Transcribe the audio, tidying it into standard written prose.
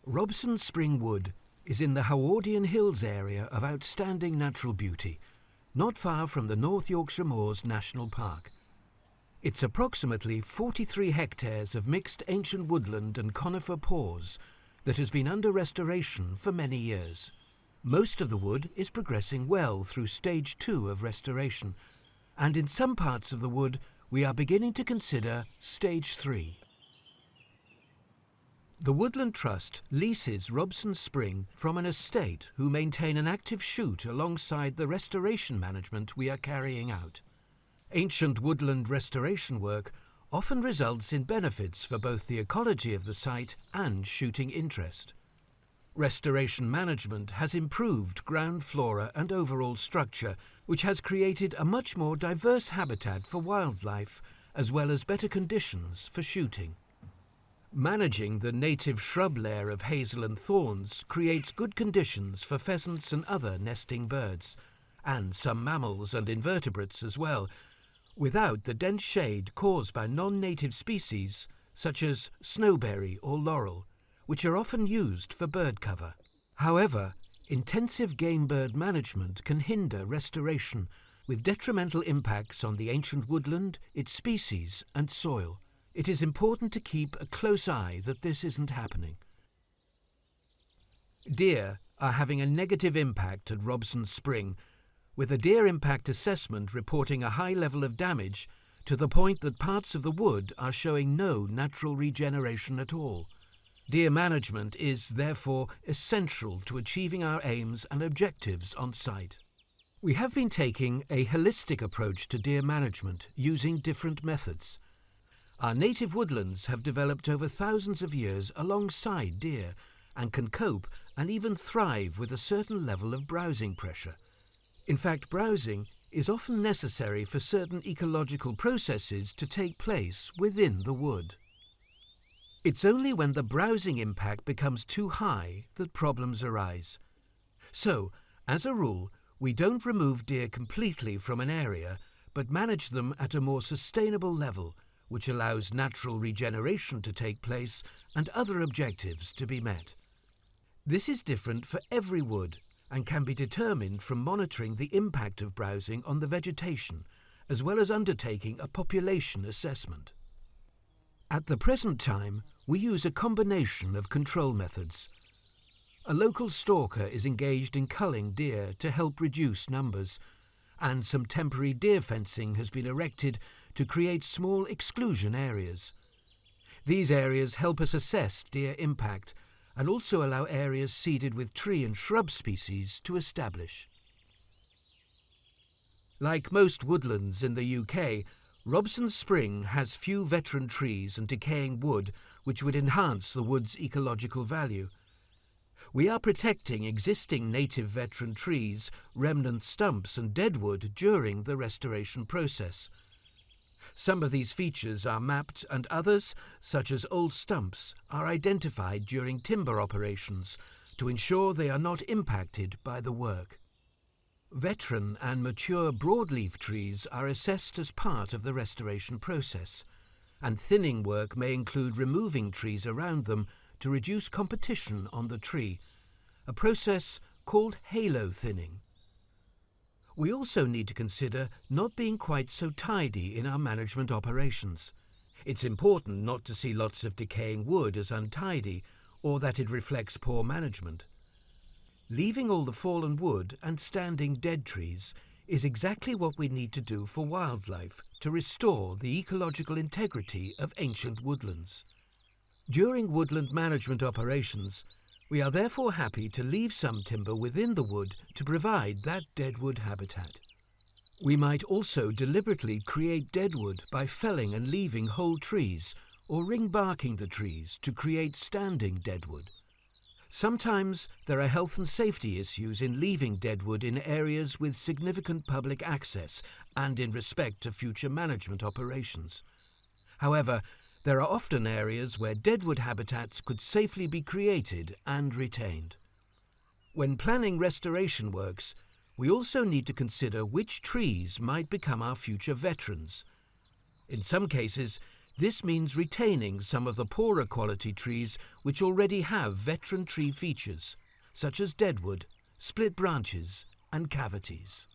Robson Spring Wood is in the Howardian Hills area of outstanding natural beauty, not far from the North Yorkshire Moors National Park. It's approximately 43 hectares of mixed ancient woodland and conifer PAWS that has been under restoration for many years. Most of the wood is progressing well through stage 2 of restoration, and in some parts of the wood we are beginning to consider stage 3. The Woodland Trust leases Robson Spring from an estate who maintain an active shoot alongside the restoration management we are carrying out. Ancient woodland restoration work often results in benefits for both the ecology of the site and shooting interest. Restoration management has improved ground flora and overall structure, which has created a much more diverse habitat for wildlife as well as better conditions for shooting. Managing the native shrub layer of hazel and thorns creates good conditions for pheasants and other nesting birds, and some mammals and invertebrates as well, without the dense shade caused by non-native species such as snowberry or laurel, which are often used for bird cover. However, intensive game bird management can hinder restoration with detrimental impacts on the ancient woodland, its species and soil. It is important to keep a close eye that this isn't happening. Deer are having a negative impact at Robson Spring, with a deer impact assessment reporting a high level of damage to the point that parts of the wood are showing no natural regeneration at all. Deer management is, therefore, essential to achieving our aims and objectives on site. We have been taking a holistic approach to deer management using different methods. Our native woodlands have developed over thousands of years alongside deer and can cope and even thrive with a certain level of browsing pressure. In fact, browsing is often necessary for certain ecological processes to take place within the wood. It's only when the browsing impact becomes too high that problems arise. So, as a rule, we don't remove deer completely from an area, but manage them at a more sustainable level, which allows natural regeneration to take place and other objectives to be met. This is different for every wood and can be determined from monitoring the impact of browsing on the vegetation, as well as undertaking a population assessment. At the present time, we use a combination of control methods. A local stalker is engaged in culling deer to help reduce numbers, and some temporary deer fencing has been erected to create small exclusion areas. These areas help us assess deer impact and also allow areas seeded with tree and shrub species to establish. Like most woodlands in the UK, Robson Spring has few veteran trees and decaying wood which would enhance the wood's ecological value. We are protecting existing native veteran trees, remnant stumps and deadwood during the restoration process. Some of these features are mapped and others, such as old stumps, are identified during timber operations to ensure they are not impacted by the work. Veteran and mature broadleaf trees are assessed as part of the restoration process, and thinning work may include removing trees around them to reduce competition on the tree, a process called halo thinning. We also need to consider not being quite so tidy in our management operations. It's important not to see lots of decaying wood as untidy or that it reflects poor management. Leaving all the fallen wood and standing dead trees is exactly what we need to do for wildlife to restore the ecological integrity of ancient woodlands. During woodland management operations, we are therefore happy to leave some timber within the wood to provide that deadwood habitat. We might also deliberately create deadwood by felling and leaving whole trees or ring-barking the trees to create standing deadwood. Sometimes there are health and safety issues in leaving deadwood in areas with significant public access and in respect to future management operations. However, there are often areas where deadwood habitats could safely be created and retained. When planning restoration works, we also need to consider which trees might become our future veterans. In some cases, This means retaining some of the poorer quality trees which already have veteran tree features, such as deadwood, split branches and cavities.